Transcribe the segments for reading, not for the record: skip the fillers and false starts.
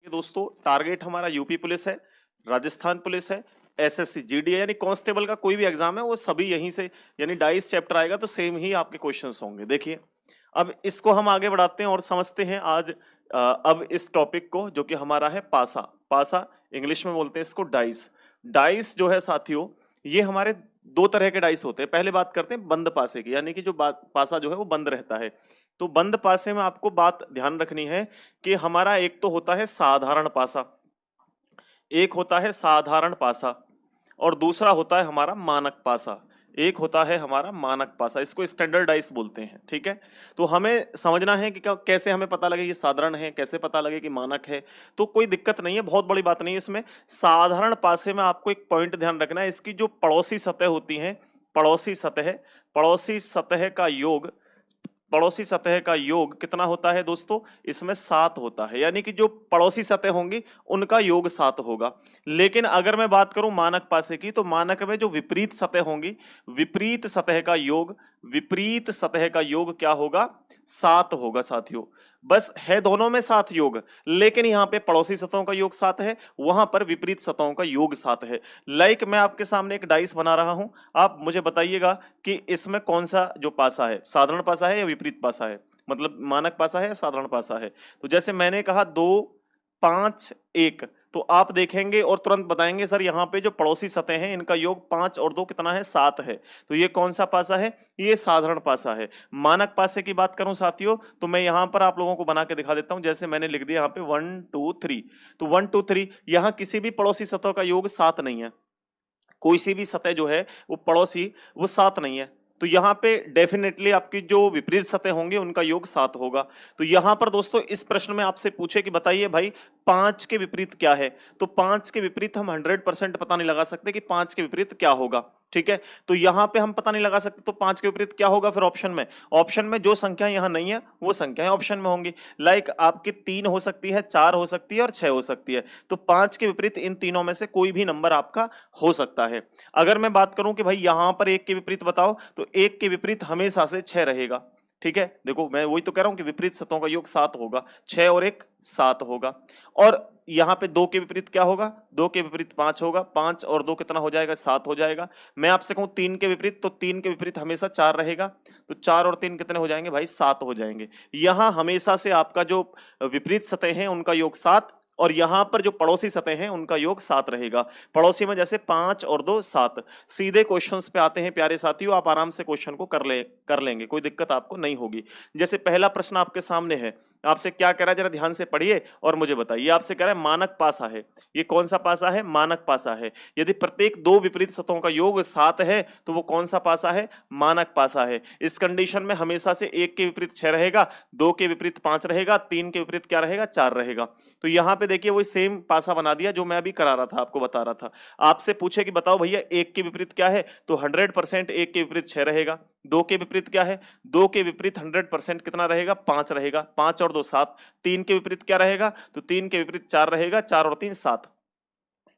दोस्तों टारगेट हमारा UP police है, राजस्थान पुलिस है, एसएससी जीडी है, यानी कांस्टेबल का कोई भी एग्जाम है वो सभी यहीं से, यानी 22 चैप्टर आएगा तो सेम ही आपके क्वेश्चंस होंगे। देखिए अब इसको हम आगे बढ़ाते हैं और समझते हैं आज अब इस टॉपिक को, जो कि हमारा है पासा। पासा इंग्लिश में बोलते हैं इसको डाइस। डाइस जो है साथियों, ये हमारे दो तरह के डाइस होते हैं। पहले बात करते हैं बंद पासे की, यानी कि जो पासा जो है वो बंद रहता है। तो बंद पासे में आपको बात ध्यान रखनी है कि हमारा एक तो होता है साधारण पासा, एक होता है साधारण पासा और दूसरा होता है हमारा मानक पासा। एक होता है हमारा मानक पासा, इसको स्टैंडर्डाइज बोलते हैं। ठीक है, तो हमें समझना है कि कैसे हमें पता लगे ये साधारण है, कैसे पता लगे कि मानक है। तो कोई दिक्कत नहीं है, बहुत बड़ी बात नहीं है इसमें। साधारण पासे में आपको एक पॉइंट ध्यान रखना है, इसकी जो पड़ोसी सतह होती है, पड़ोसी सतह का योग, पड़ोसी सतह का योग कितना होता है दोस्तों? इसमें 7 होता है, यानी कि जो पड़ोसी सतह होंगी उनका योग 7 होगा। लेकिन अगर मैं बात करूं मानक पासे की, तो मानक में जो विपरीत सतह होंगी, विपरीत सतह का योग, विपरीत सतह का योग क्या होगा? 7 होगा साथियों। बस है दोनों में 7 योग, लेकिन यहां पे पड़ोसी सतहों का योग 7 है, वहां पर विपरीत सतहों का योग 7 है। लाइक मैं आपके सामने एक डाइस बना रहा हूं, आप मुझे बताइएगा कि इसमें कौन सा जो पासा है, साधारण पासा है या विपरीत पासा है, मतलब मानक पासा है या साधारण पासा है। तो जैसे मैंने कहा 2 5 1, तो आप देखेंगे और तुरंत बताएंगे सर यहाँ पे जो पड़ोसी सतह हैं इनका योग 5 और 2 कितना है? 7 है। तो ये कौन सा पासा है? ये साधारण पासा है। मानक पासे की बात करूं साथियों, तो मैं यहां पर आप लोगों को बना के दिखा देता हूं। जैसे मैंने लिख दिया यहाँ पे 1 2 3, तो 1 2 3 यहां किसी भी पड़ोसी सतह का योग 7 नहीं है। कोई सी भी सतह जो है वो पड़ोसी, वो 7 नहीं है। तो यहां पे डेफिनेटली आपकी जो विपरीत सतह होंगे उनका योग 7 होगा। तो यहां पर दोस्तों इस प्रश्न में आपसे पूछे कि बताइए भाई 5 के विपरीत क्या है, तो 5 के विपरीत हम 100% पता नहीं लगा सकते कि 5 के विपरीत क्या होगा। ठीक है, तो यहां पे हम पता नहीं लगा सकते, तो 5 के विपरीत क्या होगा फिर ऑप्शन में जो संख्या यहां नहीं है वो संख्याएं ऑप्शन में होंगी। लाइक आपकी 3 हो सकती है, 4 हो सकती है और 6 हो सकती है। तो 5 के विपरीत इन तीनों में से कोई भी नंबर आपका हो सकता है। अगर मैं बात करूं कि भाई यहां पर 1 के विपरीत बताओ, तो 1 के विपरीत हमेशा से 6 रहेगा। ठीक है, देखो मैं वही तो कह रहा हूं कि विपरीत सतहों का योग 7 होगा, 6 और 1 7 होगा। और यहां पे 2 के विपरीत क्या होगा? 2 के विपरीत 5 होगा, 5 और 2 कितना हो जाएगा? 7 हो जाएगा। मैं आपसे कहूं 3 के विपरीत, तो 3 के विपरीत हमेशा 4 रहेगा, तो 4 और 3 कितने हो जाएंगे भाई? 7 हो जाएंगे। यहां हमेशा से आपका जो विपरीत सतह है उनका योग 7, और यहां पर जो पड़ोसी सतह हैं उनका योग 7 रहेगा। पड़ोसी में जैसे 5 और 2 7। सीधे क्वेश्चंस पे आते हैं प्यारे साथियों, आप आराम से क्वेश्चन को कर लेंगे, कोई दिक्कत आपको नहीं होगी। जैसे पहला प्रश्न आपके सामने है, आपसे क्या कह रहा है जरा ध्यान से पढ़िए और मुझे बताइए। आपसे कह रहा है मानक पासा है, ये कौन सा पासा है? मानक पासा है। यदि प्रत्येक दो विपरीत सतहों का योग 7 है तो वो कौन सा पासा है? मानक पासा है। इस कंडीशन में हमेशा से 1 के विपरीत 6 रहेगा, 2 के विपरीत 5 रहेगा, 3 के विपरीत क्या रहेगा? 4 रहेगा। तो यहां पे देखिए वही सेम पासा बना दिया जो मैं अभी करा रहा था, आपको बता रहा था। आपसे पूछे कि बताओ भैया 1 के विपरीत क्या है, तो 100% 1 के विपरीत 6 रहेगा। 2 के विपरीत क्या है? 2 के विपरीत 100% कितना रहेगा? 5 रहेगा। 5 और 2 7। 3 के विपरीत क्या रहेगा? तो 3 के विपरीत 4 रहेगा, 4 और 3 7।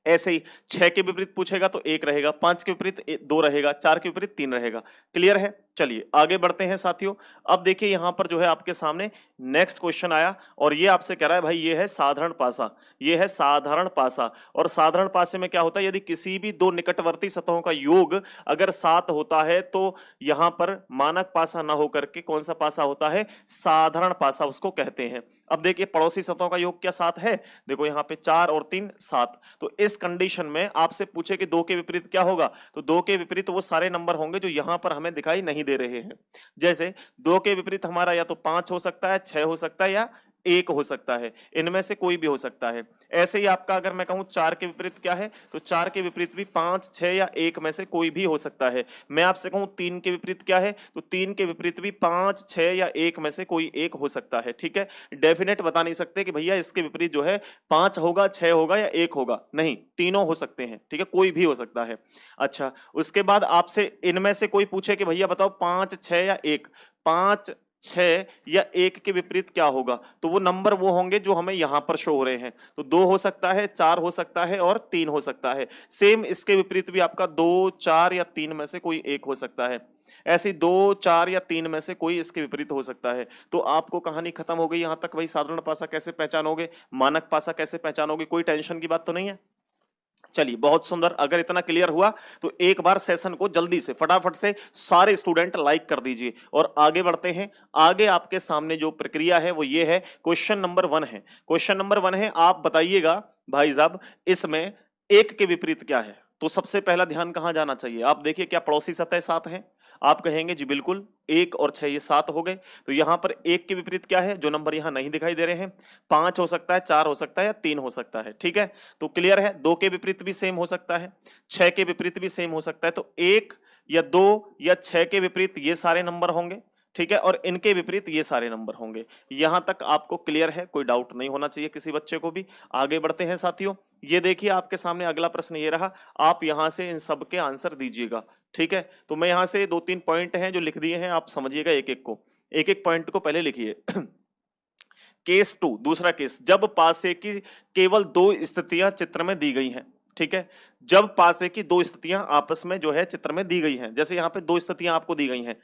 ऐसे ही 6 के विपरीत पूछेगा तो 1 रहेगा, 5 के विपरीत 2 रहेगा, 4 के विपरीत 3 रहेगा। क्लियर है? चलिए आगे बढ़ते हैं साथियों। अब देखिए यहां पर जो है आपके सामने नेक्स्ट क्वेश्चन आया, और ये आपसे कह रहा है भाई ये है साधारण पासा, ये है साधारण पासा। और साधारण पासे में क्या होता है? यदि किसी भी दो निकटवर्ती सतहों का योग अगर 7 होता है तो यहां पर मानक पासा ना होकर के कौन सा पासा होता है? साधारण पासा उसको कहते हैं। अब देखिए पड़ोसी सतहों का योग क्या 7 है? देखो यहां पे 4 और 3 7। तो इस कंडीशन में आपसे पूछे कि 2 के विपरीत क्या होगा, तो 2 के विपरीत वो सारे नंबर होंगे जो यहां पर हमें दिखाई नहीं दे रहे हैं। जैसे 2 के विपरीत हमारा या तो 5 हो सकता है, 6 हो सकता है या 1 हो सकता है, इनमें से कोई भी हो सकता है। ऐसे ही आपका अगर मैं कहूं 4 के विपरीत क्या है, तो 4 के विपरीत भी 5 6 या 1 में से कोई भी हो सकता है। मैं आपसे कहूं 3 के विपरीत क्या है, तो 3 के विपरीत भी 5 6 या 1 में से कोई एक हो सकता है। ठीक है, डेफिनेट बता नहीं सकते कि भैया इसके विपरीत जो है 5 होगा, 6 होगा या 1 होगा, नहीं, तीनों हो सकते हैं। ठीक है, कोई भी हो सकता है। अच्छा, उसके बाद आपसे इनमें से कोई पूछे कि भैया बताओ 5 6 या 1, 5 6 या 1 के विपरीत क्या होगा, तो वो नंबर वो होंगे जो हमें यहां पर शो हो रहे हैं। तो 2 हो सकता है, 4 हो सकता है और 3 हो सकता है। सेम इसके विपरीत भी आपका 2 4 या 3 में से कोई एक हो सकता है। ऐसी 2, 4 या 3 में से कोई इसके विपरीत हो सकता है। तो आपको कहानी खत्म हो गई यहां तक। वही साधारण पासा कैसे पहचानोगे, मानक पासा कैसे पहचानोगे, कोई टेंशन की बात तो नहीं है। चलिए बहुत सुंदर। अगर इतना क्लियर हुआ तो एक बार सेशन को जल्दी से फटाफट से सारे स्टूडेंट लाइक कर दीजिए और आगे बढ़ते हैं। आगे आपके सामने जो प्रक्रिया है वो ये है, क्वेश्चन नंबर 1 है। क्वेश्चन नंबर 1 है, आप बताइएगा भाई साहब इसमें एक के विपरीत क्या है। तो सबसे पहला ध्यान कहां जाना चाहिए, आप देखिए क्या पड़ोसी सतह 7 है। आप कहेंगे जी बिल्कुल, 1 और 6 ये 7 हो गए। तो यहां पर एक के विपरीत क्या है, जो नंबर यहां नहीं दिखाई दे रहे हैं। 5 हो सकता है, 4 हो सकता है या 3 हो सकता है। ठीक है, तो क्लियर है। 2 के विपरीत भी सेम हो सकता है, 6 के विपरीत भी सेम हो सकता है। तो 1 या 2 या 6 के विपरीत ये सारे नंबर होंगे। ठीक है, और इनके विपरीत ये सारे नंबर होंगे। यहां तक आपको क्लियर है, कोई डाउट नहीं होना चाहिए किसी बच्चे को भी। आगे बढ़ते हैं साथियों। ये देखिए आपके सामने अगला प्रश्न ये रहा, आप यहां से इन सब के आंसर दीजिएगा। ठीक है, तो मैं यहां से 2-3 पॉइंट हैं जो लिख दिए हैं, आप समझिएगा एक एक को। एक एक पॉइंट को पहले लिखिए। केस 2, दूसरा केस, जब पासे की केवल 2 स्थितियां चित्र में दी गई हैं। ठीक है, जब पासे की 2 स्थितियां आपस में जो है चित्र में दी गई हैं, जैसे यहां पे 2 स्थितियां आपको दी गई हैं।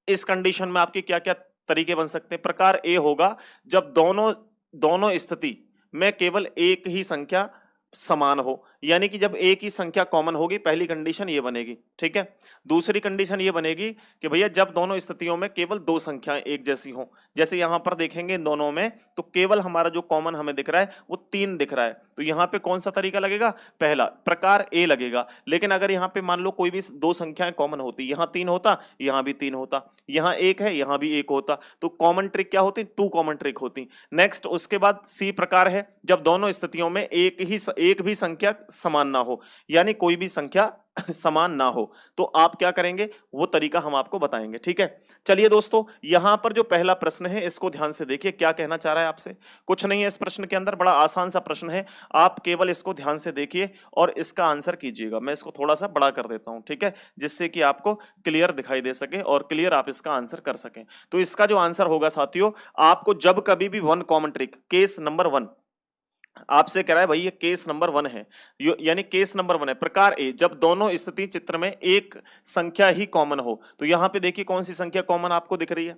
इस कंडीशन में आपके क्या क्या तरीके बन सकते हैं। प्रकार ए होगा, जब दोनों स्थिति में केवल एक ही संख्या समान हो, यानी कि जब एक ही संख्या कॉमन होगी, पहली कंडीशन ये बनेगी। ठीक है, दूसरी कंडीशन ये बनेगी कि भैया जब दोनों स्थितियों में केवल 2 संख्याएं एक जैसी हो। जैसे यहां पर देखेंगे इन दोनों में तो केवल हमारा जो कॉमन हमें दिख रहा है वो 3 दिख रहा है। तो यहां पे कौन सा तरीका लगेगा, पहला प्रकार ए लगेगा। लेकिन अगर यहां पे मान लो कोई भी 2 संख्याएं कॉमन होती, यहां 3 होता, यहां भी 3 होता, यहां 1 है, यहां भी 1 होता, तो कॉमन ट्रिक क्या होती, 2 कॉमन ट्रिक होती। नेक्स्ट उसके बाद सी प्रकार है, जब दोनों स्थितियों में एक भी संख्या समान ना हो, यानी कोई भी संख्या समान ना हो, तो आप क्या करेंगे वो तरीका हम आपको बताएंगे। ठीक है, चलिए दोस्तों, यहां पर जो पहला प्रश्न है इसको ध्यान से देखिए, क्या कहना चाह रहा है आपसे। कुछ नहीं है इस प्रश्न के अंदर, बड़ा आसान सा प्रश्न है। आप केवल इसको ध्यान से देखिए और इसका आंसर कीजिएगा। मैं इसको थोड़ा सा बड़ा कर देता हूं, ठीक है, जिससे कि आपको क्लियर दिखाई दे सके और क्लियर आप इसका आंसर कर सकें। तो इसका जो आंसर होगा साथियों, आपको जब कभी भी 1 कॉमन ट्रिक, केस नंबर 1 आपसे कह रहा है भाई, ये केस नंबर 1 है, यानी केस नंबर 1 है। प्रकार ए, जब दोनों स्थिति चित्र में एक संख्या ही कॉमन हो। तो यहां पे देखिए कौन सी संख्या कॉमन आपको दिख रही है।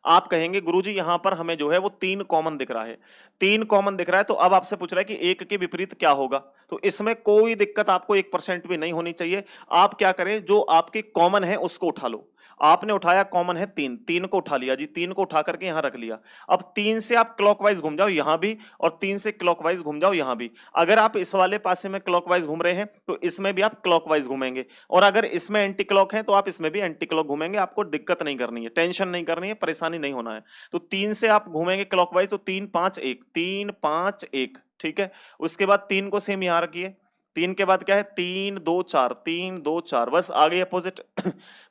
आप कहेंगे गुरुजी यहां पर हमें जो है वो 3 कॉमन दिख रहा है। 3 कॉमन दिख रहा है, तो अब आपसे पूछ रहा है कि 1 के विपरीत क्या होगा। तो इसमें कोई दिक्कत आपको 1% भी नहीं होनी चाहिए। आप क्या करें, जो आपकी कॉमन है उसको उठा लो। आपने उठाया कॉमन है 3, 3 को उठा लिया जी, 3 को उठा करके यहां रख लिया। अब 3 से आप क्लॉकवाइज घूम जाओ यहां भी, और 3 से क्लॉकवाइज घूम जाओ यहां भी। अगर आप इस वाले पासे में क्लॉकवाइज घूम रहे हैं तो इसमें भी आप क्लॉकवाइज घूमेंगे, और अगर इसमें एंटी क्लॉक है तो आप इसमें भी एंटी क्लॉक घूमेंगे। आपको दिक्कत नहीं करनी है, टेंशन नहीं करनी है, परेशानी नहीं होना है। तो 3 से आप घूमेंगे क्लॉकवाइज, तो 3 5 1, 3 5 1। ठीक है, उसके बाद 3 को सेम यहां रखिए। 3 के बाद क्या है, 3 2 4, 3 2 4, बस आ गई अपोजिट।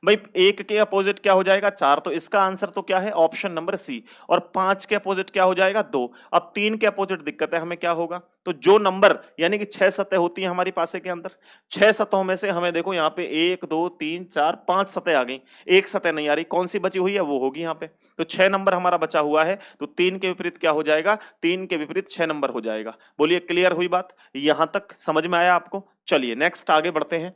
भाई 1 के अपोजिट क्या हो जाएगा, 4, तो इसका आंसर तो क्या है, ऑप्शन नंबर सी। और 5 के अपोजिट क्या हो जाएगा, 2। अब 3 के अपोजिट दिक्कत है हमें, क्या होगा, तो जो नंबर, यानी कि 6 सतह होती है हमारी पासे के अंदर, 6 सतहों में से हमें देखो यहाँ पे 1 2 3 4 5 सतह आ गई, एक सतह नहीं आ रही, कौन सी बची हुई है, वो होगी यहाँ पे। तो 6 नंबर हमारा बचा हुआ है, तो 3 के विपरीत क्या हो जाएगा, 3 के विपरीत 6 नंबर हो जाएगा। बोलिए क्लियर हुई बात, यहां तक समझ में आया आपको। चलिए नेक्स्ट आगे बढ़ते हैं।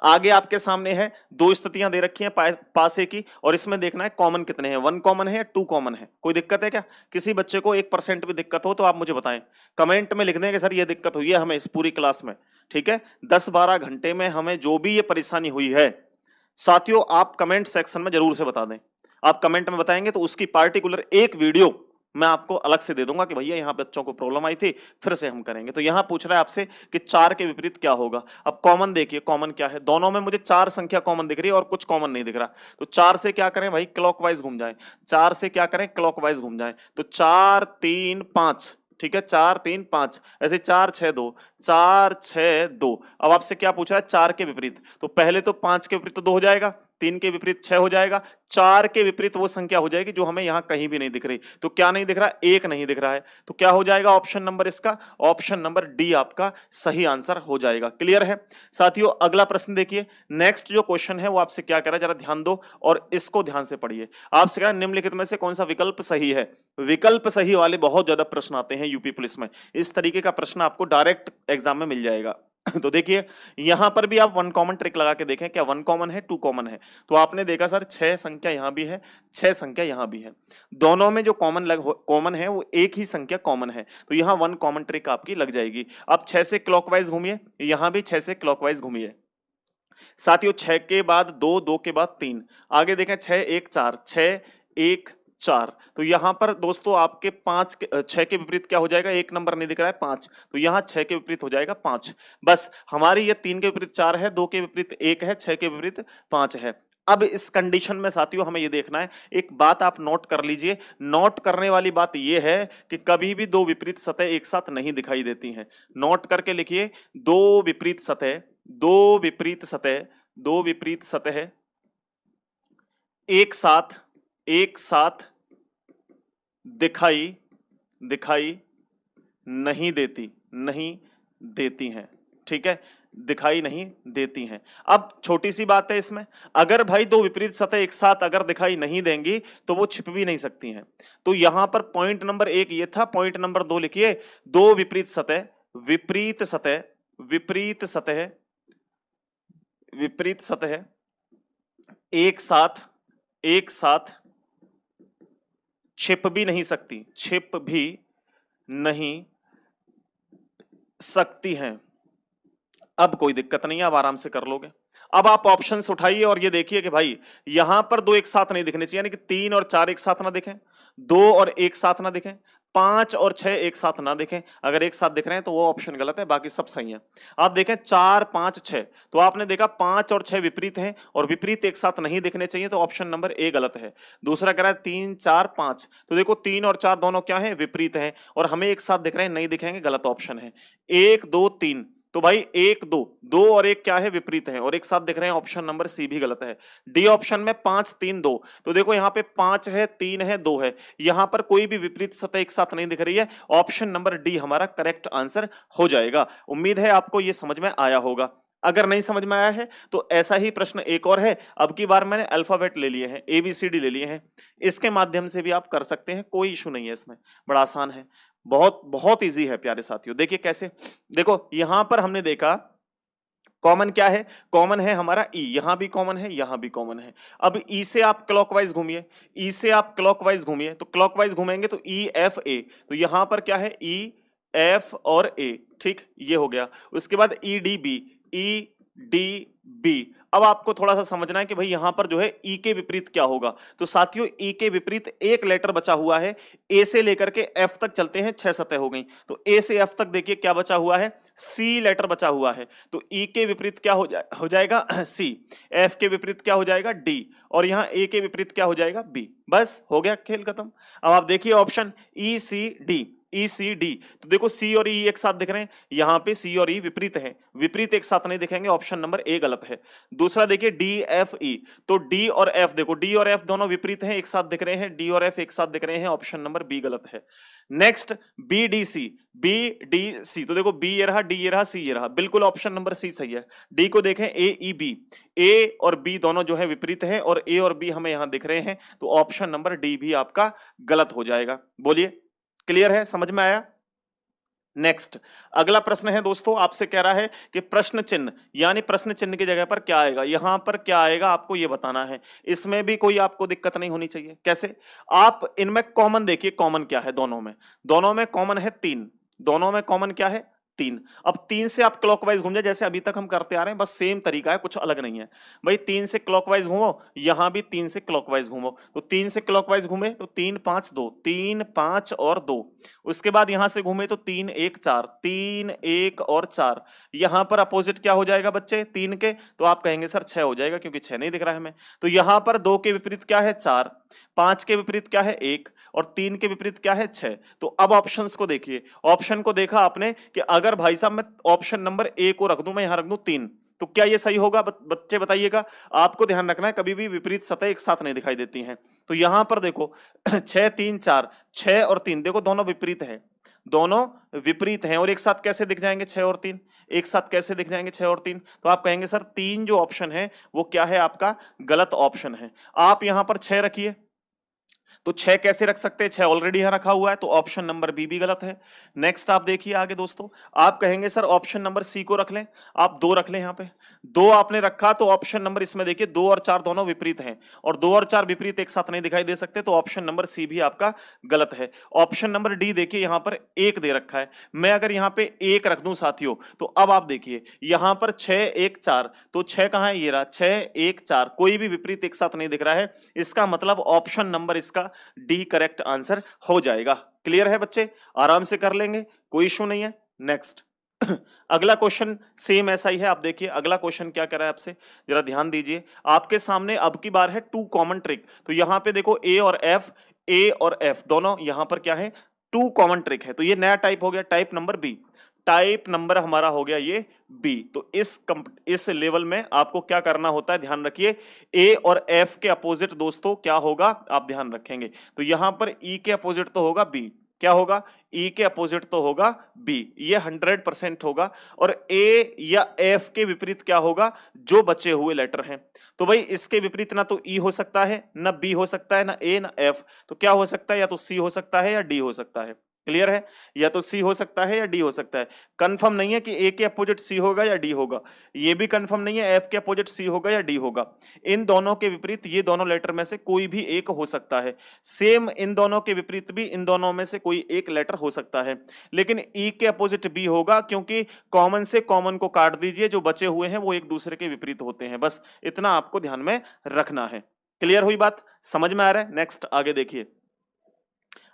आगे आपके सामने है 2 स्थितियां दे रखी हैं पासे की, और इसमें देखना है कॉमन कितने हैं, 1 कॉमन है या 2 कॉमन है। कोई दिक्कत है क्या, किसी बच्चे को 1% भी दिक्कत हो तो आप मुझे बताएं, कमेंट में लिख दें कि सर ये दिक्कत हुई है हमें इस पूरी क्लास में। ठीक है, 10-12 घंटे में हमें जो भी ये परेशानी हुई है साथियों, आप कमेंट सेक्शन में जरूर से बता दें। आप कमेंट में बताएंगे तो उसकी पार्टिकुलर एक वीडियो मैं आपको अलग से दे दूंगा कि भैया यहाँ बच्चों को प्रॉब्लम आई थी, फिर से हम करेंगे। तो यहां पूछ रहा है आपसे कि 4 के विपरीत क्या होगा। अब कॉमन देखिए, कॉमन क्या है, दोनों में मुझे 4 संख्या कॉमन दिख रही है और कुछ कॉमन नहीं दिख रहा। तो 4 से क्या करें भाई, क्लॉकवाइज घूम जाए। 4 से क्या करें, क्लॉकवाइज घूम जाए। तो 4 3 5, ठीक है, 4 3 5, ऐसे 4 6 2, 4 6 2। अब आपसे क्या पूछा है, 4 के विपरीत, तो पहले तो 5 के विपरीत तो 2 हो जाएगा, 3 के विपरीत 6 हो जाएगा, 4 के विपरीत वो संख्या हो जाएगी जो हमें यहां कहीं भी नहीं दिख रही। तो क्या नहीं दिख रहा, 1 नहीं दिख रहा है, तो क्या हो जाएगा ऑप्शन नंबर, इसका ऑप्शन नंबर डी आपका सही आंसर हो जाएगा। क्लियर है साथियों, अगला प्रश्न देखिए। नेक्स्ट जो क्वेश्चन है वो आपसे क्या कह रहा है, जरा ध्यान दो और इसको ध्यान से पढ़िए। आपसे कह रहा है निम्नलिखित में से कौन सा विकल्प सही है। विकल्प सही वाले बहुत ज्यादा प्रश्न आते हैं यूपी पुलिस में, इस तरीके का प्रश्न आपको डायरेक्ट एग्जाम में मिल जाएगा। तो देखिए यहां पर भी आप वन कॉमन ट्रिक लगा के देखें, क्या वन कॉमन है, टू कॉमन है? तो आपने देखा सर 6 संख्या यहां भी है, 6 संख्या यहां भी है, दोनों में जो कॉमन है वो एक ही संख्या कॉमन है, तो यहां वन कॉमन ट्रिक आपकी लग जाएगी। अब 6 से क्लॉकवाइज घूमिए, यहां भी 6 से क्लॉकवाइज घूमिए। साथियों 6 के बाद 2, 2 के बाद 3, आगे देखें 6 1 4, 6 1 4, तो यहां पर दोस्तों आपके 6 के विपरीत क्या हो जाएगा, एक नंबर नहीं दिख रहा है 5, तो यहां 6 के विपरीत हो जाएगा 5। बस हमारी ये 3 के विपरीत 4 है, 2 के विपरीत 1 है, 6 के विपरीत 5 है। अब इस कंडीशन में साथियों हमें ये देखना है, एक बात आप नोट कर लीजिए, नोट करने वाली बात ये है कि कभी भी दो विपरीत सतह एक साथ नहीं दिखाई देती हैं। नोट करके लिखिए, दो विपरीत सतह, दो विपरीत सतह, दो विपरीत सतह एक साथ दिखाई नहीं देती हैं, ठीक है, दिखाई नहीं देती हैं। अब छोटी सी बात है इसमें, अगर भाई दो विपरीत सतह एक साथ अगर दिखाई नहीं देंगी तो वो छिप भी नहीं सकती हैं। तो यहां पर पॉइंट नंबर 1 ये था, पॉइंट नंबर 2 लिखिए, दो विपरीत सतह, विपरीत सतह, विपरीत सतह, विपरीत सतह एक साथ छिप भी नहीं सकती, छिप भी नहीं सकती हैं। अब कोई दिक्कत नहीं है, आप आराम से कर लोगे। अब आप ऑप्शंस उठाइए और ये देखिए कि भाई यहां पर दो एक साथ नहीं दिखने चाहिए, यानी कि 3 और 4 एक साथ ना दिखें, 2 और 1 साथ ना दिखें, 5 और 6 एक साथ ना दिखें। अगर एक साथ दिख रहे हैं तो वो ऑप्शन गलत है, बाकी सब सही है। आप देखें 4 5 6, तो आपने देखा 5 और 6 विपरीत हैं और विपरीत एक साथ नहीं दिखने चाहिए, तो ऑप्शन नंबर ए गलत है। दूसरा कह रहा है 3 4 5, तो देखो 3 और 4 दोनों क्या है, विपरीत हैं और हमें एक साथ दिख रहे हैं, नहीं दिखेंगे, गलत ऑप्शन है। 1 2 3, तो भाई 1 2, 2 और 1 क्या है, विपरीत है और एक साथ दिख रहे हैं, ऑप्शन नंबर सी भी गलत है। डी ऑप्शन में 5 3 2, तो देखो यहां पे 5 है, 3 है, 2 है, यहां पर कोई भी विपरीत सतह एक साथ नहीं दिख रही है, ऑप्शन नंबर डी हमारा करेक्ट आंसर हो जाएगा। उम्मीद है आपको यह समझ में आया होगा। अगर नहीं समझ में आया है तो ऐसा ही प्रश्न एक और है, अब की बार मैंने अल्फाबेट ले लिए हैं, ABCD ले लिए हैं, इसके माध्यम से भी आप कर सकते हैं, कोई इशू नहीं है इसमें, बड़ा आसान है, बहुत बहुत इजी है प्यारे साथियों। देखिए कैसे, देखो यहां पर हमने देखा कॉमन क्या है, कॉमन है हमारा ई, यहां भी कॉमन है, यहां भी कॉमन है। अब ई से आप क्लॉकवाइज घूमिए, ई से आप क्लॉकवाइज घूमिए, तो क्लॉकवाइज घूमेंगे तो ई एफ ए, तो यहां पर क्या है, ई एफ और ए, ठीक, ये हो गया। उसके बाद E D B, E D B. अब आपको थोड़ा सा समझना है कि भाई यहां पर जो है ई के विपरीत क्या होगा, तो साथियों ई के विपरीत एक लेटर बचा हुआ है, ए से लेकर के एफ तक चलते हैं, 6 सतह हो गई, तो ए से एफ तक देखिए क्या बचा हुआ है, सी लेटर बचा हुआ है, तो ई के विपरीत क्या हो जाएगा सी, एफ के विपरीत क्या हो जाएगा डी, और यहां ए के विपरीत क्या हो जाएगा बी। बस हो गया खेल खत्म। अब आप देखिए ऑप्शन ई सी डी, ई सी डी, तो देखो सी और ई एक साथ दिख रहे हैं, यहां पे सी और ई विपरीत है, विपरीत एक साथ नहीं दिखेंगे, ऑप्शन नंबर ए गलत है। दूसरा देखिए डी एफ ई, तो डी और एफ, देखो डी और एफ दोनों विपरीत हैं, एक साथ दिख रहे हैं, डी और एफ एक साथ दिख रहे हैं, ऑप्शन नंबर बी गलत है। Next B D C, B D C, तो देखो बी ये रहा, डी ये रहा, सी ये रहा, बिल्कुल ऑप्शन नंबर सी सही है। डी को देखें ए ई बी, ए और बी दोनों जो है विपरीत है और ए और बी हमें यहां दिख रहे हैं, तो ऑप्शन नंबर डी भी आपका गलत हो जाएगा। बोलिए क्लियर है, समझ में आया? नेक्स्ट अगला प्रश्न है दोस्तों, आपसे कह रहा है कि प्रश्न चिन्ह, यानी प्रश्न चिन्ह की जगह पर क्या आएगा, यहां पर क्या आएगा आपको यह बताना है। इसमें भी कोई आपको दिक्कत नहीं होनी चाहिए। कैसे, आप इनमें कॉमन देखिए, कॉमन क्या है दोनों में, दोनों में कॉमन है 3, दोनों में कॉमन क्या है 3। अब 3 से आप क्लॉकवाइज घूम जाए, जैसे अभी तक हम करते आ रहे हैं, बस सेम तरीका है, कुछ अलग नहीं है। भाई 3 से क्लॉकवाइज घूमो, यहां भी 3 से क्लॉकवाइज घूमो, तो 3 से क्लॉकवाइज घूमे तो 3 5 2, 3 5 और 2। उसके बाद यहां से घूमे तो 3 1 4, 3 1 और 4। यहां पर अपोजिट क्या हो जाएगा बच्चे 3 के, तो आप कहेंगे सर 6 हो जाएगा, क्योंकि 6 नहीं दिख रहा है हमें। तो यहां पर 2 के विपरीत क्या है 4, 5 के विपरीत क्या है 1 और 3 के विपरीत क्या है 6। तो अब ऑप्शंस को देखिए, ऑप्शन को देखा आपने कि अगर भाई साहब मैं ऑप्शन नंबर ए को रख दूं, मैं यहां रख दूं 3, तो क्या ये सही होगा बच्चे बताइएगा। आपको ध्यान रखना है कभी भी विपरीत सतह एक साथ नहीं दिखाई देती हैं। तो यहां पर देखो 6 3 4, 6 और 3 देखो दोनों विपरीत है, दोनों विपरीत हैं और एक साथ कैसे दिख जाएंगे 6 और 3, एक साथ कैसे दिख जाएंगे 6 और 3। तो आप कहेंगे सर 3 जो ऑप्शन है वो क्या है आपका गलत ऑप्शन है। आप यहां पर 6 रखिए, तो 6 कैसे रख सकते हैं, 6 ऑलरेडी यहां रखा हुआ है, तो ऑप्शन नंबर बी भी गलत है। नेक्स्ट आप देखिए आगे दोस्तों, आप कहेंगे सर ऑप्शन नंबर सी को रख लें, आप 2 रख लें, यहां पे 2 आपने रखा तो ऑप्शन नंबर इसमें देखिए 2 और 4 दोनों विपरीत हैं और 2 और 4 विपरीत एक साथ नहीं दिखाई दे सकते, तो ऑप्शन नंबर सी भी आपका गलत है। ऑप्शन नंबर डी देखिए यहां पर 1 दे रखा है, मैं अगर यहां पे 1 रख दूं साथियों, तो अब आप देखिए यहां पर 6 1 4, तो 6 कहां है, ये रहा 6 1 4, कोई भी विपरीत एक साथ नहीं दिख रहा है, इसका मतलब ऑप्शन नंबर इसका डी करेक्ट आंसर हो जाएगा। क्लियर है बच्चे, आराम से कर लेंगे, कोई इशू नहीं है। नेक्स्ट अगला क्वेश्चन सेम ऐसा ही है, आप देखिए अगला क्वेश्चन क्या कर रहा है आपसे, जरा ध्यान दीजिए। आपके सामने अब की बार है टू कॉमन ट्रिक, तो यहां पे देखो ए और एफ दोनों यहां पर क्या है, टू कॉमन ट्रिक है, तो ये नया टाइप हो गया, type number B, type number हमारा हो गया ये बी। तो इस लेवल में आपको क्या करना होता है, ध्यान रखिए, ए और एफ के अपोजिट दोस्तों क्या होगा, आप ध्यान रखेंगे, तो यहां पर ई के अपोजिट तो होगा बी, क्या होगा, ई के अपोजिट तो होगा बी, ये 100% होगा, और ए या एफ के विपरीत क्या होगा, जो बचे हुए लेटर हैं, तो भाई इसके विपरीत ना तो ई हो सकता है, ना बी हो सकता है, ना ए ना एफ, तो क्या हो सकता है, या तो सी हो सकता है या डी हो सकता है। क्लियर है, या तो सी हो सकता है या डी हो सकता है, कंफर्म नहीं है कि ए के अपोजिट सी होगा या डी होगा, ये भी कंफर्म नहीं है एफ के अपोजिट सी होगा या डी होगा, इन दोनों के विपरीत ये दोनों लेटर में से कोई भी एक हो सकता है, सेम इन दोनों के विपरीत भी इन दोनों में से कोई एक लेटर हो सकता है, लेकिन ई के अपोजिट बी होगा, क्योंकि कॉमन से कॉमन को काट दीजिए, जो बचे हुए हैं वो एक दूसरे के विपरीत होते हैं, बस इतना आपको ध्यान में रखना है। क्लियर हुई बात, समझ में आ रहा है। नेक्स्ट आगे देखिए,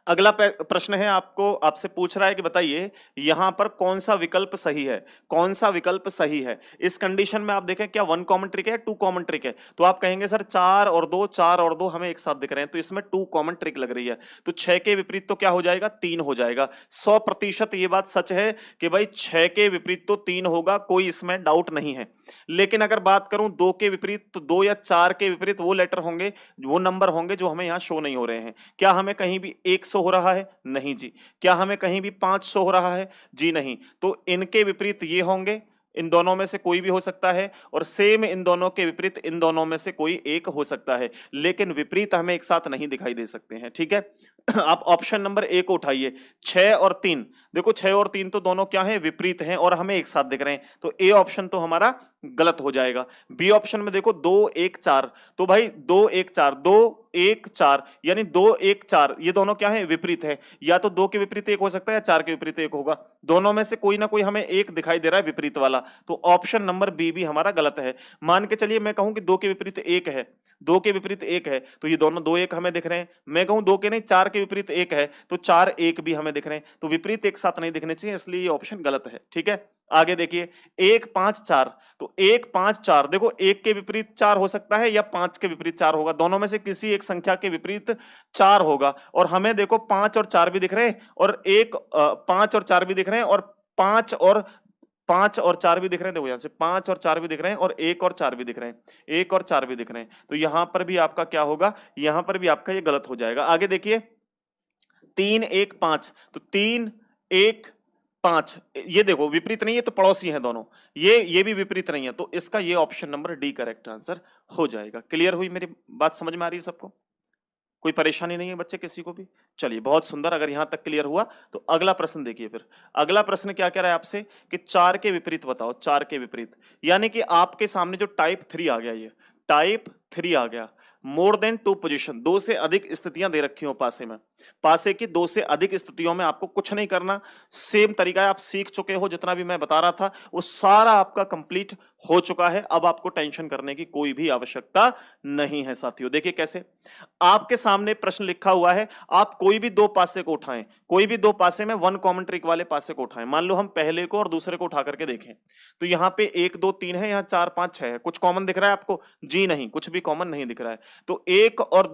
अगला प्रश्न है, आपको आपसे पूछ रहा है कि बताइए यहां पर कौन सा विकल्प सही है, कौन सा विकल्प सही है। इस कंडीशन में आप देखें क्या 1 कॉमन ट्रिक है, 2 कॉमन ट्रिक है, तो आप कहेंगे सर 4 और 2 हमें एक साथ दिख रहे हैं, तो इसमें 2 कॉमन ट्रिक लग रही है, तो 6 के विपरीत तो क्या हो जाएगा, 3 हो जाएगा। 100% ये बात सच है कि भाई 6 के विपरीत तो 3 होगा, कोई इसमें डाउट नहीं है, लेकिन अगर बात करूं 2 के विपरीत, तो 2 या 4 के विपरीत वो लेटर होंगे, वो नंबर होंगे जो हमें यहां शो नहीं हो रहे हैं। क्या हमें कहीं भी 100 हो रहा है, नहीं जी। क्या हमें कहीं भी 500 हो रहा है, जी नहीं। तो इनके विपरीत ये होंगे, इन दोनों में से कोई भी हो सकता है, और सेम इन दोनों के विपरीत इन दोनों में से कोई एक हो सकता है, लेकिन विपरीत हमें एक साथ नहीं दिखाई दे सकते हैं, ठीक है। आप ऑप्शन नंबर ए को उठाइए, 6 और 3, देखो 6 और 3 तो दोनों क्या है, विपरीत हैं और हमें एक साथ दिख रहे हैं, तो ए ऑप्शन तो हमारा गलत हो जाएगा। बी ऑप्शन में देखो 2 1 4, तो भाई 2 1 4, 2 1 4, यानी 2 1 4, ये दोनों क्या है, विपरीत है, या तो 2 के विपरीत एक हो सकता है या 4 के विपरीत एक होगा, दोनों में से कोई ना कोई हमें एक दिखाई दे रहा है विपरीत वाला, तो ऑप्शन नंबर बी भी हमारा गलत है। मान के चलिए मैं कहूं कि 2 के विपरीत एक है, 2 के विपरीत एक है, तो ये दोनों 2 1 हमें दिख रहे हैं, मैं कहूं 2 के नहीं 4 के विपरीत एक है, तो 4 1 भी हमें दिख रहे हैं, तो विपरीत एक साथ नहीं दिखने चाहिए, इसलिए ये ऑप्शन गलत है, ठीक है। आगे देखिए 1 5 4, तो 1 5 4, देखो 1 के विपरीत 4 हो सकता है या 5 के विपरीत 4 होगा, दोनों में से किसी एक संख्या के विपरीत 4 होगा, और हमें देखो 5 और 4 भी दिख रहे हैं, और 5 और 4 भी दिख रहे हैं, और 5 और 4 भी दिख रहे हैं, देखो यहां से 5 और 4 भी दिख रहे हैं, और 1 और 4 भी दिख रहे हैं, 1 और 4 भी दिख रहे हैं, तो यहां पर भी आपका क्या होगा, यहां पर भी आपका ये गलत हो जाएगा। आगे देखिए 3 1 5, तो 3 1 5, ये देखो विपरीत नहीं है, तो पड़ोसी हैं दोनों, ये भी विपरीत नहीं है, तो इसका ये option number D correct answer हो जाएगा। क्लियर हुई मेरी बात, समझ में आ रही है सबको, कोई परेशानी नहीं है बच्चे किसी को भी। चलिए बहुत सुंदर, अगर यहां तक क्लियर हुआ तो अगला प्रश्न देखिए। फिर अगला प्रश्न क्या कह रहा है आपसे कि 4 के विपरीत बताओ, 4 के विपरीत, यानी कि आपके सामने जो टाइप 3 आ गया, ये टाइप 3 आ गया, मोर देन 2 पोजीशन, 2 से अधिक स्थितियां दे रखी हो पासे में, पासे की 2 से अधिक स्थितियों में आपको कुछ नहीं करना, सेम तरीका है, आप सीख चुके हो, जितना भी मैं बता रहा था वो सारा आपका कंप्लीट हो चुका है, अब आपको टेंशन करने की कोई भी आवश्यकता नहीं है साथियों। देखिए कैसे, आपके सामने प्रश्न लिखा हुआ है, आप कोई भी 2 पासे को उठाएं, कोई भी 2 पासे में 1 कॉमन ट्रिक वाले पासे को उठाएं, मान लो हम पहले को और दूसरे को उठा करके देखें, तो यहां पे 1 2 3 है, यहां 4 5 6 है, कुछ कॉमन दिख रहा है आपको, जी नहीं, कुछ भी कॉमन नहीं दिख रहा है, तो 1 और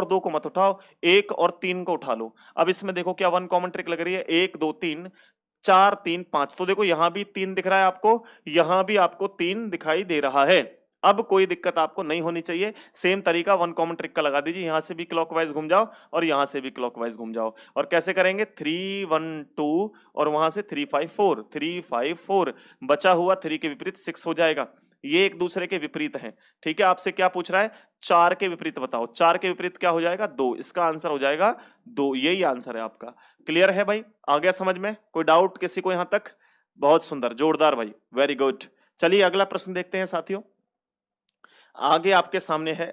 2 को मत उठाओ, 1 और 3 को उठा लो। अब इसमें देखो क्या 1 कॉमन ट्रिक लग रही है, 1 2 3 4 3 5, तो देखो यहां भी 3 दिख रहा है आपको, यहां भी आपको 3 दिखाई दे रहा है, अब कोई दिक्कत आपको नहीं होनी चाहिए। सेम तरीका 1 कॉमन ट्रिक का लगा दीजिए, यहां से भी क्लॉकवाइज घूम जाओ और यहां से भी क्लॉकवाइज घूम जाओ, और कैसे करेंगे, 3 1 2 और वहां से 3 5 4, 3 5 4, बचा हुआ 3 के विपरीत 6 हो जाएगा, ये एक दूसरे के विपरीत हैं। ठीक है, आपसे क्या पूछ रहा है, 4 के विपरीत बताओ। 4 के विपरीत क्या हो जाएगा, 2। इसका आंसर हो जाएगा 2, यही आंसर है आपका। क्लियर है भाई, आ गया समझ में, कोई डाउट किसी को यहां तक? बहुत सुंदर, जोरदार भाई, वेरी गुड। चलिए अगला प्रश्न देखते हैं साथियों। आगे आपके सामने है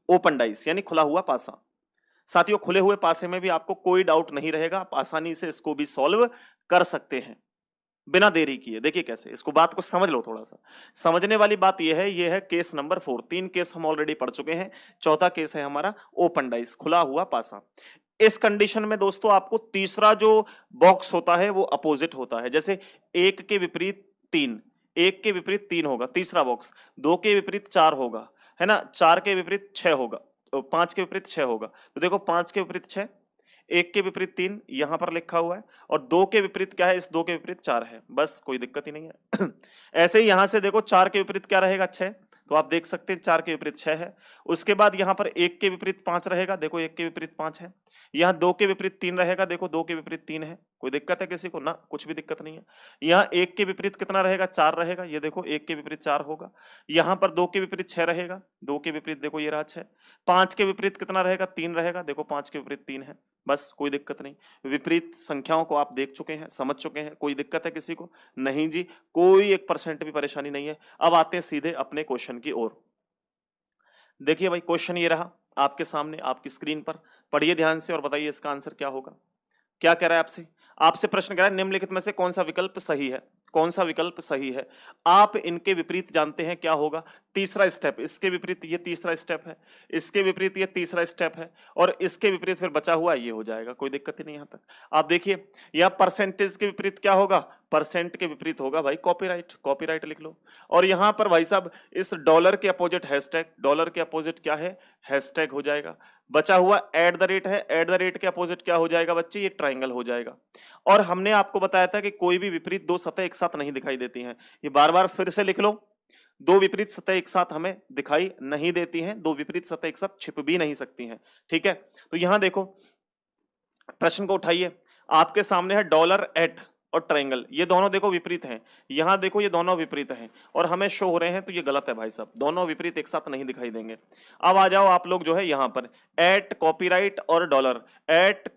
ओपन डाइस यानी खुला हुआ पासा। साथियों खुले हुए पासे में भी आपको कोई डाउट नहीं रहेगा, आप आसानी से इसको भी सॉल्व कर सकते हैं बिना देरी किए। देखिए कैसे, इसको बात को समझ लो थोड़ा सा। समझने वाली बात यह है केस नंबर 4। 3 केस हम ऑलरेडी पढ़ चुके हैं, चौथा केस है हमारा ओपन डाइस, खुला हुआ पासा। इस कंडीशन में दोस्तों आपको तीसरा जो बॉक्स होता है वो अपोजिट होता है। जैसे 1 के विपरीत 3, 1 के विपरीत 3 होगा तीसरा बॉक्स, 2 के विपरीत 4 होगा, है ना, 4 के विपरीत 6 होगा, 5 के विपरीत 6 होगा। तो देखो 5 के विपरीत 6, 1 के विपरीत 3 यहां पर लिखा हुआ है, और 2 के विपरीत क्या है, इस 2 के विपरीत 4 है, बस कोई दिक्कत ही नहीं है। ऐसे ही यहां से देखो 4 के विपरीत क्या रहेगा, 6, तो आप देख सकते हैं 4 के विपरीत 6 है। उसके बाद यहां पर 1 के विपरीत 5 रहेगा, देखो 1 के विपरीत 5 है। यहाँ 2 के विपरीत 3 रहेगा, देखो 2 के विपरीत 3 है। कोई दिक्कत है किसी को? ना, कुछ भी दिक्कत नहीं है। यहाँ 1 के विपरीत कितना रहेगा, 4 रहेगा, ये देखो 1 के विपरीत 4 होगा। यहाँ पर 2 के विपरीत 6 रहेगा, 2 के विपरीत देखो ये रहा 6। 5 के विपरीत कितना रहेगा, 3 रहेगा, देखो 5 के विपरीत 3 है, बस कोई दिक्कत नहीं। विपरीत संख्याओं को आप देख चुके हैं, समझ चुके हैं, कोई दिक्कत है किसी को? नहीं जी, कोई 1% भी परेशानी नहीं है। अब आते हैं सीधे अपने क्वेश्चन की ओर। देखिए भाई क्वेश्चन ये रहा आपके सामने, आपकी स्क्रीन पर, पढ़िए ध्यान से और बताइए इसका आंसर क्या होगा। क्या कह रहा है आपसे? आपसे प्रश्न कह रहा है निम्नलिखित में से कौन सा विकल्प सही है, कौन सा विकल्प सही है। आप इनके विपरीत जानते हैं क्या होगा, तीसरा स्टेप, इसके विपरीत ये तीसरा स्टेप है, इसके विपरीत ये तीसरा स्टेप है, और इसके विपरीत फिर बचा हुआ ये हो जाएगा, कोई दिक्कत ही नहीं यहां तक। आप देखिए यह परसेंटेज के विपरीत क्या होगा, परसेंट के विपरीत होगा भाई कॉपीराइट, कॉपीराइट लिख लो। और यहां पर भाई साहब इस डॉलर के अपोजिट हैशटैग, डॉलर के अपोजिट क्या है, हैशटैग हो जाएगा। बचा हुआ एट द रेट है, एट द रेट के अपोजिट क्या हो जाएगा बच्चे, ये ट्राइंगल हो जाएगा। और हमने आपको बताया था कि कोई भी विपरीत दो सतह एक साथ नहीं दिखाई देती हैं, ये बार बार फिर से लिख लो। दो विपरीत सतह एक साथ हमें दिखाई नहीं देती हैं, दो विपरीत सतह एक साथ छिप भी नहीं सकती हैं। ठीक है, तो यहां देखो प्रश्न को उठाइए, आपके सामने है डॉलर एट और ट्रायंगल, ये दोनों देखो विपरीत हैं। यहां देखो ये दोनों विपरीत हैं और हमें शो हो रहे हैं, तो ये गलत है भाई साहब, दोनों विपरीत एक साथ नहीं दिखाई देंगे। अब आ जाओ आप लोग जो है यहां पर, एट कॉपीराइट और डॉलर, एट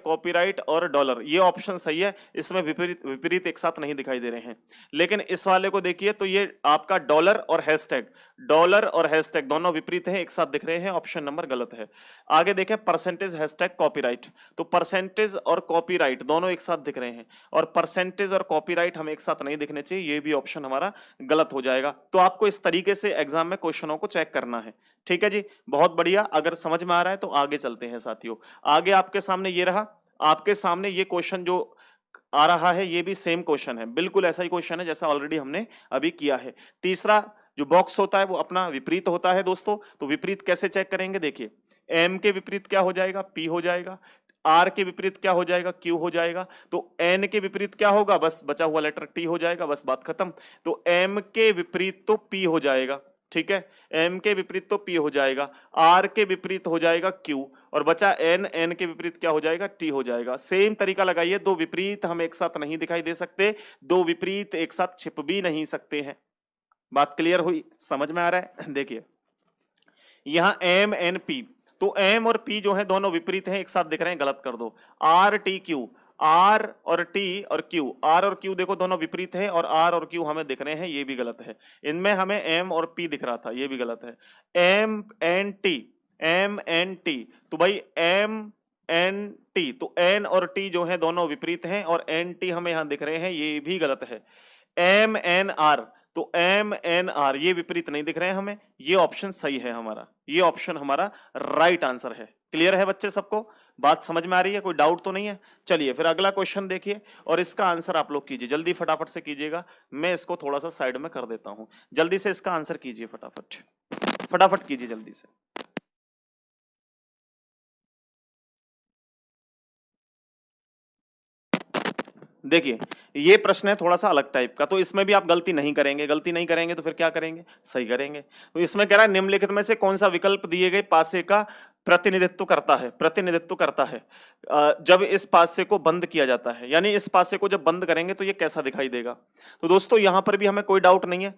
कॉपीराइट और डॉलर, ये ऑप्शन सही है, इसमें विपरीत विपरीत एक साथ नहीं दिखाई दे रहे हैं। लेकिन इस वाले को देखिए तो ये आपका डॉलर और हैशटैग, डॉलर और हैशटैग दोनों विपरीत हैं, एक साथ दिख रहे हैं, ऑप्शन नंबर गलत है। आगे देखें परसेंटेज हैशटैग कॉपीराइट, तो परसेंटेज और कॉपीराइट दोनों एक साथ दिख रहे हैं, और परसेंटेज और कॉपीराइट हमें एक साथ नहीं दिखने चाहिए, ये भी ऑप्शन हमारा गलत हो जाएगा। तो आपको इस तरीके से एग्जाम में क्वेश्चनों को चेक करना है। ठीक है जी, बहुत बढ़िया। अगर समझ में आ रहा है तो आगे चलते हैं साथियों। आगे आपके सामने ये रहा, आपके सामने ये क्वेश्चन जो आ रहा है ये भी सेम क्वेश्चन है, बिल्कुल ऐसा ही क्वेश्चन है जैसा ऑलरेडी हमने अभी किया है। तीसरा जो बॉक्स होता है वो अपना विपरीत होता है दोस्तों, तो विपरीत कैसे चेक करेंगे, देखिए एम के विपरीत क्या हो जाएगा, पी हो जाएगा, आर के विपरीत क्या हो जाएगा, क्यू हो जाएगा, तो एन के विपरीत क्या होगा, बस बचा हुआ लेटर टी हो जाएगा, बस बात खत्म। तो एम के विपरीत तो पी हो जाएगा, ठीक है, एम के विपरीत तो पी हो जाएगा, आर के विपरीत हो जाएगा क्यू, और बचा एन, एन के विपरीत क्या हो जाएगा, टी हो जाएगा। सेम तरीका लगाइए, दो विपरीत हम एक साथ नहीं दिखाई दे सकते, दो विपरीत एक साथ छिप भी नहीं सकते हैं। बात क्लियर हुई, समझ में आ रहा है? देखिए यहां एम एन पी, तो एम और पी जो है दोनों विपरीत हैं, एक साथ दिख रहे हैं, गलत कर दो। आर टी क्यू, आर और टी और क्यू, आर और क्यू देखो दोनों विपरीत हैं, और आर और क्यू हमें दिख रहे हैं, ये भी गलत है। इनमें हमें एम और पी दिख रहा था, ये भी गलत है। M N T, M N T, तो भाई एम एन टी, तो एन और टी जो है दोनों विपरीत हैं, और एन टी हमें यहां दिख रहे हैं, ये भी गलत है। एम एन आर, तो एम एन आर ये विपरीत नहीं दिख रहे हैं हमें, ये ऑप्शन सही है हमारा, ये ऑप्शन हमारा राइट आंसर है। क्लियर है बच्चे सबको? बात समझ में आ रही है? कोई डाउट तो नहीं है? चलिए फिर अगला क्वेश्चन देखिए और इसका आंसर आप लोग कीजिए, जल्दी फटाफट से कीजिएगा। मैं इसको थोड़ा सा साइड में कर देता हूं, जल्दी से इसका आंसर कीजिए, फटाफट फटाफट कीजिए जल्दी से। देखिए ये प्रश्न है थोड़ा सा अलग टाइप का, तो इसमें भी आप गलती नहीं करेंगे, गलती नहीं करेंगे तो फिर क्या करेंगे, सही करेंगे। तो इसमें कह रहा है निम्नलिखित में से कौन सा विकल्प दिए गए पासे का प्रतिनिधित्व करता है, प्रतिनिधित्व करता है। जब इस पासे को बंद किया जाता है, यानी इस पासे को जब बंद करेंगे तो ये कैसा दिखाई देगा। तो दोस्तों यहां पर भी हमें कोई डाउट नहीं है,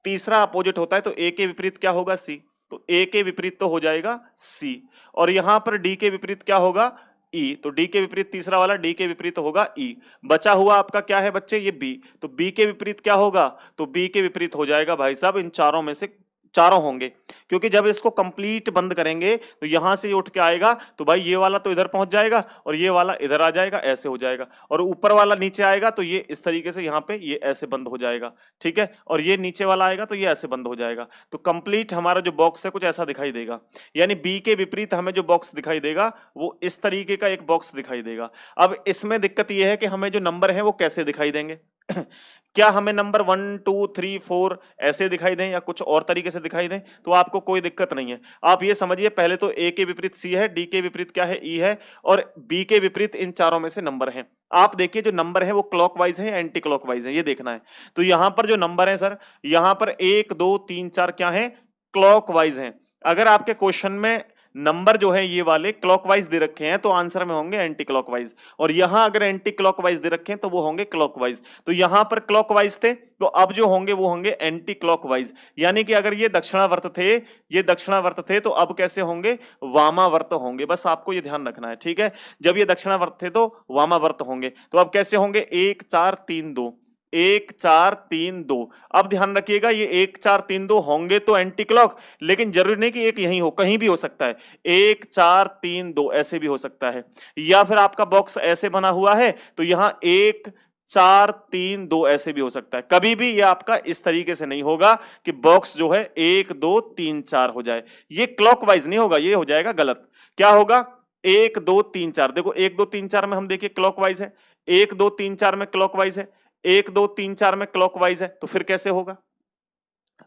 तीसरा अपोजिट होता है तो ए के विपरीत क्या होगा, सी। तो ए के विपरीत तो हो जाएगा सी, और यहां पर डी के विपरीत क्या होगा, ई। तो डी के विपरीत तीसरा वाला डी के विपरीत होगा ई। बचा हुआ आपका क्या है बच्चे, ये बी। तो बी के विपरीत क्या होगा, तो बी के विपरीत हो जाएगा भाई साहब इन चारों में से चारों होंगे, क्योंकि जब इसको कंप्लीट बंद करेंगे तो यहां से उठ के आएगा तो भाई ये वाला तो इधर पहुंच जाएगा और ये वाला इधर आ जाएगा, ऐसे हो जाएगा, और ऊपर वाला नीचे आएगा तो ये इस तरीके से यहाँ पे ये ऐसे बंद हो जाएगा, ठीक है, और ये नीचे वाला आएगा तो ये ऐसे बंद हो जाएगा। तो कंप्लीट हमारा जो बॉक्स है कुछ ऐसा दिखाई देगा, यानी बी के विपरीत हमें जो बॉक्स दिखाई देगा वो इस तरीके का एक बॉक्स दिखाई देगा। अब इसमें दिक्कत यह है कि हमें जो नंबर है वो कैसे दिखाई देंगे क्या हमें नंबर 1 2 3 4 ऐसे दिखाई दें या कुछ और तरीके से दिखाई दें, तो आपको कोई दिक्कत नहीं है। आप ये समझिए पहले तो ए के विपरीत सी है, डी के विपरीत क्या है, ई है, और बी के विपरीत इन चारों में से नंबर हैं। आप देखिए जो नंबर है वो क्लॉकवाइज है या एंटी क्लॉकवाइज है, ये देखना है। तो यहां पर जो नंबर है सर, यहां पर 1 2 3 4 क्या है, क्लॉकवाइज हैं। अगर आपके क्वेश्चन में नंबर जो है ये वाले क्लॉकवाइज दे रखे हैं तो आंसर में होंगे एंटी क्लॉकवाइज, और यहां अगर एंटी क्लॉकवाइज दे रखे हैं तो वो होंगे क्लॉकवाइज। तो यहां पर क्लॉकवाइज थे तो अब जो होंगे वो होंगे एंटी क्लॉकवाइज, यानी कि अगर ये दक्षिणावर्त थे, ये दक्षिणावर्त थे तो अब कैसे होंगे, वामावर्त होंगे। बस आपको ये ध्यान रखना है, ठीक है। जब ये दक्षिणावर्त थे तो वामावर्त होंगे, तो अब कैसे होंगे, 1 4 3 2, 1 4 3 2। अब ध्यान रखिएगा ये 1 4 3 2 होंगे तो एंटी क्लॉक, लेकिन जरूरी नहीं कि एक यहीं हो, कहीं भी हो सकता है। 1 4 3 2 ऐसे भी हो सकता है, या फिर आपका बॉक्स ऐसे बना हुआ है तो यहां 1 4 3 2 ऐसे भी हो सकता है। कभी भी ये आपका इस तरीके से नहीं होगा कि बॉक्स जो है 1 2 3 4 हो जाए, ये क्लॉकवाइज नहीं होगा, ये हो जाएगा गलत। क्या होगा, 1 2 3 4, देखो 1 2 3 4 में हम देखिए क्लॉकवाइज है, 1 2 3 4 में क्लॉकवाइज है, 1 2 3 4 में क्लॉकवाइज है, तो फिर कैसे होगा,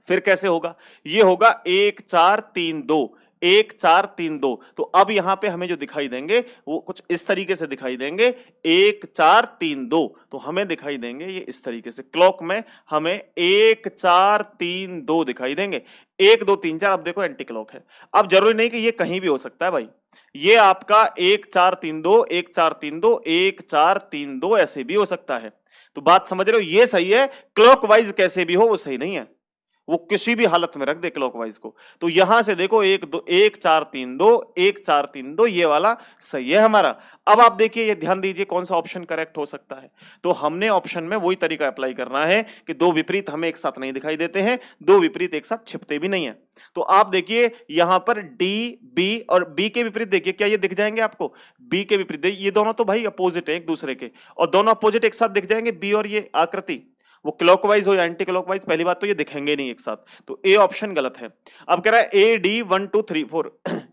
फिर कैसे होगा, ये होगा 1 4 3 2, 1 4 3 2। तो अब यहां पे हमें जो दिखाई देंगे वो कुछ इस तरीके से दिखाई देंगे, 1 4 3 2, तो हमें दिखाई देंगे ये इस तरीके से, क्लॉक में हमें 1 4 3 2 दिखाई देंगे। 1 2 3 4 अब देखो एंटी क्लॉक है। अब जरूरी नहीं कि ये कहीं भी हो सकता है भाई, ये आपका 1 4 3 2, 1 4 3 2, 1 4 3 2 ऐसे भी हो सकता है। तो बात समझ रहे हो, ये सही है, क्लॉकवाइज कैसे भी हो वो सही नहीं है, वो किसी भी हालत में रख दे क्लॉकवाइज को। तो यहां से देखो 1 2 1 4 3 2, 1 4 3 2 ये वाला सही है हमारा। अब आप देखिए, ये ध्यान दीजिए कौन सा ऑप्शन करेक्ट हो सकता है। तो हमने ऑप्शन में वही तरीका अप्लाई करना है कि दो विपरीत हमें एक साथ नहीं दिखाई देते हैं, दो विपरीत एक साथ छिपते भी नहीं है। तो आप देखिए यहां पर डी बी और बी के विपरीत देखिए क्या ये दिख जाएंगे आपको, बी के विपरीत ये दोनों तो भाई अपोजिट है एक दूसरे के, और दोनों अपोजिट एक साथ दिख जाएंगे, बी और ये आकृति, वो क्लॉकवाइज हो या एंटी क्लॉकवाइज, पहली बात तो ये दिखेंगे नहीं एक साथ, तो ए ऑप्शन गलत है। अब कह रहा है A D 1 2 3 4,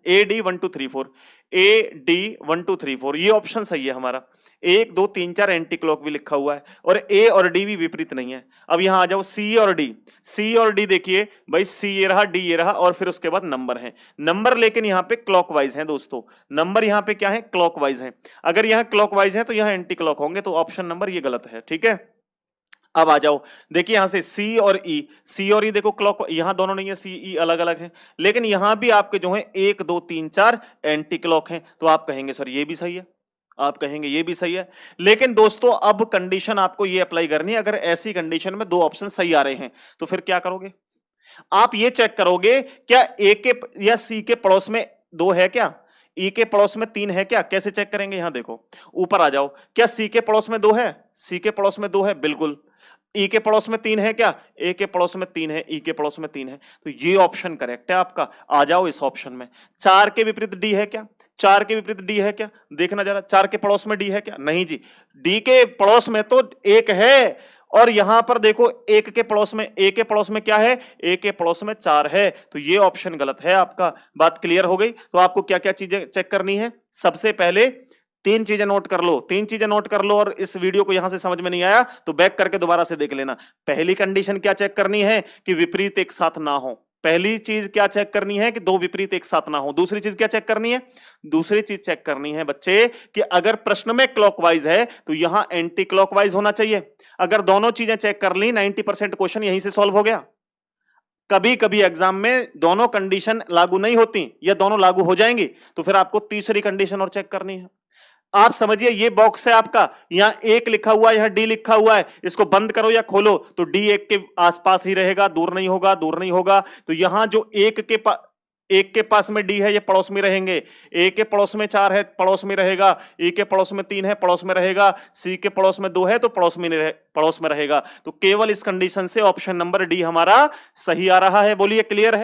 A D 1 2 3 4, A D 1 2 3 4 ये ऑप्शन सही है हमारा। 1 2 3 4 एंटी क्लॉक भी लिखा हुआ है, और ए और डी भी विपरीत नहीं है। अब यहां आ जाओ सी और डी, सी और डी देखिए भाई, सी ये रहा, डी ये रहा, और फिर उसके बाद नंबर है, नंबर लेकिन यहां पे क्लॉकवाइज है दोस्तों, नंबर यहां पे क्या है, क्लॉकवाइज है। अगर यहां क्लॉकवाइज है तो यहां एंटी क्लॉक होंगे, तो ऑप्शन नंबर ये गलत है, ठीक है। अब आ जाओ देखिए यहां से सी और ई, सी और ई देखो क्लॉक, यहां दोनों नहीं है, सी ई अलग अलग है, लेकिन यहां भी आपके जो है 1 2 3 4 एंटी क्लॉक हैं, तो आप कहेंगे सर ये भी सही है, आप कहेंगे ये भी सही है। लेकिन दोस्तों अब कंडीशन आपको ये अप्लाई करनी है, अगर ऐसी कंडीशन में दो ऑप्शन सही आ रहे हैं तो फिर क्या करोगे, आप ये चेक करोगे क्या ए के या सी के पड़ोस में 2 है क्या, ई के पड़ोस में 3 है क्या, कैसे चेक करेंगे, यहां देखो ऊपर आ जाओ, क्या सी के पड़ोस में 2 है, सी के पड़ोस में 2 है बिल्कुल। ई के पड़ोस में 3 है क्या, ए के पड़ोस में 3 है, ई के पड़ोस में 3 है, तो ये ऑप्शन करेक्ट है आपका। आ जाओ इस ऑप्शन में। 4 के विपरीत डी है क्या, 4 के विपरीत डी है क्या, देखना जरा, 4 के पड़ोस में डी है क्या, नहीं जी, डी के पड़ोस में तो 1 है, और यहां पर देखो 1 के पड़ोस में, ए के पड़ोस में क्या है, ए के पड़ोस में 4 है, तो ये ऑप्शन गलत है आपका। बात क्लियर हो गई। तो आपको क्या क्या चीजें चेक करनी है, सबसे पहले 3 चीजें नोट कर लो, 3 चीजें नोट कर लो, और इस वीडियो को यहां से समझ में नहीं आया तो बैक करके दोबारा से देख लेना। पहली कंडीशन क्या चेक करनी है कि विपरीत एक साथ ना हो, पहली चीज क्या चेक करनी है कि दो विपरीत एक साथ ना हो। दूसरी चीज क्या चेक करनी है, दूसरी चीज चेक करनी है बच्चे कि अगर प्रश्न में क्लॉकवाइज है तो यहां एंटी क्लॉकवाइज होना चाहिए। अगर दोनों चीजें चेक कर ली 90% क्वेश्चन यहीं से सॉल्व हो गया। कभी कभी एग्जाम में दोनों कंडीशन लागू नहीं होती या दोनों लागू हो जाएंगी, तो फिर आपको तीसरी कंडीशन और चेक करनी है। आप समझिए ये बॉक्स है आपका, यहां एक लिखा हुआ है, यहां डी लिखा हुआ है, इसको बंद करो या खोलो तो डी एक के आसपास ही रहेगा, दूर नहीं होगा, दूर नहीं होगा। तो यहां जो एक के पास में डी है, ये पड़ोस में रहेंगे। ए के पड़ोस में 4 है, पड़ोस में रहेगा। ई के पड़ोस में 3 है, पड़ोस में रहेगा। सी के पड़ोस में 2 है, तो पड़ोस में रहेगा। तो केवल इस कंडीशन से ऑप्शन नंबर डी हमारा सही आ रहा है। बोलिए क्लियर है?